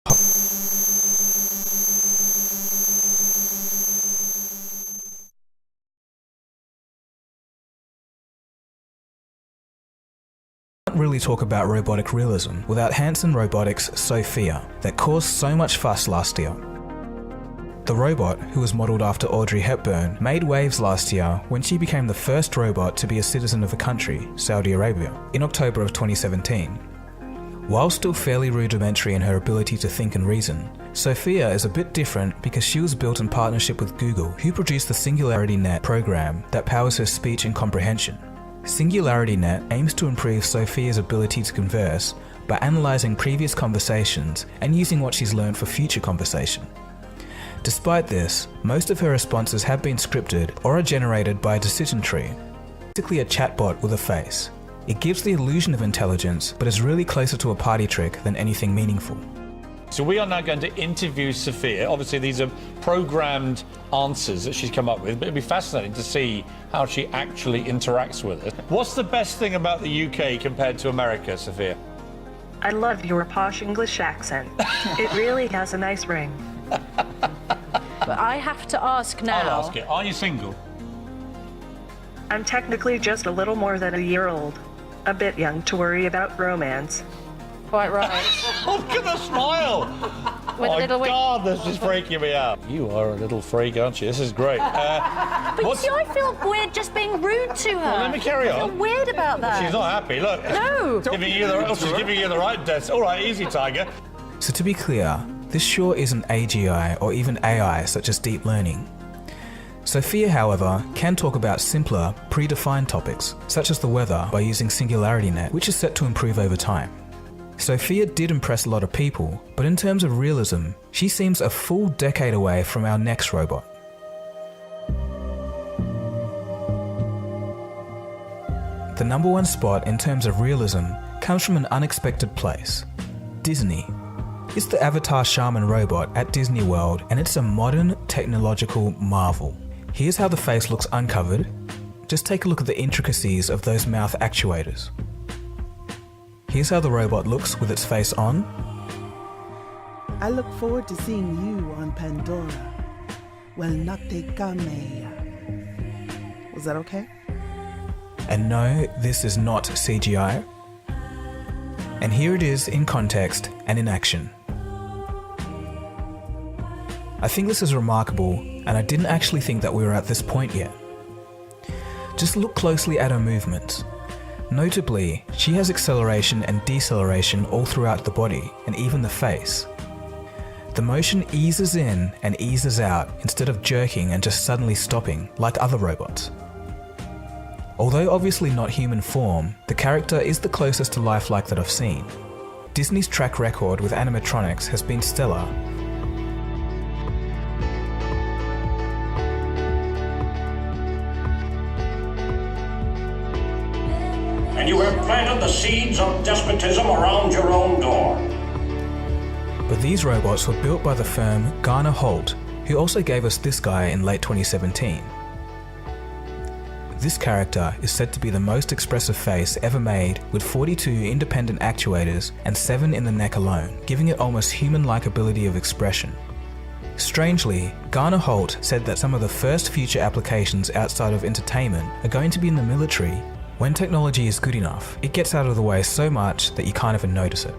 Can't really talk about robotic realism without Hanson Robotics' Sophia that caused so much fuss last year. The robot, who was modelled after Audrey Hepburn, made waves last year when she became the first robot to be a citizen of a country, Saudi Arabia, in October of 2017. While still fairly rudimentary in her ability to think and reason, Sophia is a bit different because she was built in partnership with Google, who produced the SingularityNet program that powers her speech and comprehension. SingularityNet aims to improve Sophia's ability to converse by analysing previous conversations and using what she's learned for future conversation. Despite this, most of her responses have been scripted or are generated by a decision tree, basically a chatbot with a face. It gives the illusion of intelligence, but is really closer to a party trick than anything meaningful. So we are now going to interview Sophia. Obviously these are programmed answers that she's come up with, but it'd be fascinating to see how she actually interacts with it. What's the best thing about the UK compared to America, Sophia? I love your posh English accent. It really has a nice ring. But I have to ask now. I'll ask it. Are you single? I'm technically just a little more than a year old. A bit young to worry about romance. Quite right. Oh, look at the smile! With oh my little God, this is freaking me out. You are a little freak, aren't you? This is great. But you see, I feel weird just being rude to her. Well, let me carry on. I feel weird about that. She's not happy, look. No. She's giving you the right desk. All right, easy, Tiger. So to be clear, this sure isn't AGI or even AI such as deep learning. Sophia, however, can talk about simpler, predefined topics, such as the weather, by using SingularityNet, which is set to improve over time. Sophia did impress a lot of people, but in terms of realism, she seems a full decade away from our next robot. The #1 spot in terms of realism comes from an unexpected place: Disney. It's the Avatar Shaman robot at Disney World, and it's a modern technological marvel. Here's how the face looks uncovered. Just take a look at the intricacies of those mouth actuators. Here's how the robot looks with its face on. I look forward to seeing you on Pandora. Well, Nate Kame. Was that okay? And no, this is not CGI. And here it is in context and in action. I think this is remarkable, and I didn't actually think that we were at this point yet. Just look closely at her movements. Notably, she has acceleration and deceleration all throughout the body, and even the face. The motion eases in and eases out instead of jerking and just suddenly stopping like other robots. Although obviously not human form, the character is the closest to lifelike that I've seen. Disney's track record with animatronics has been stellar. And you have planted the seeds of despotism around your own door. But these robots were built by the firm Garner Holt, who also gave us this guy in late 2017. This character is said to be the most expressive face ever made, with 42 independent actuators and 7 in the neck alone, giving it almost human-like ability of expression. Strangely, Garner Holt said that some of the first future applications outside of entertainment are going to be in the military. When technology is good enough, it gets out of the way so much that you can't even notice it.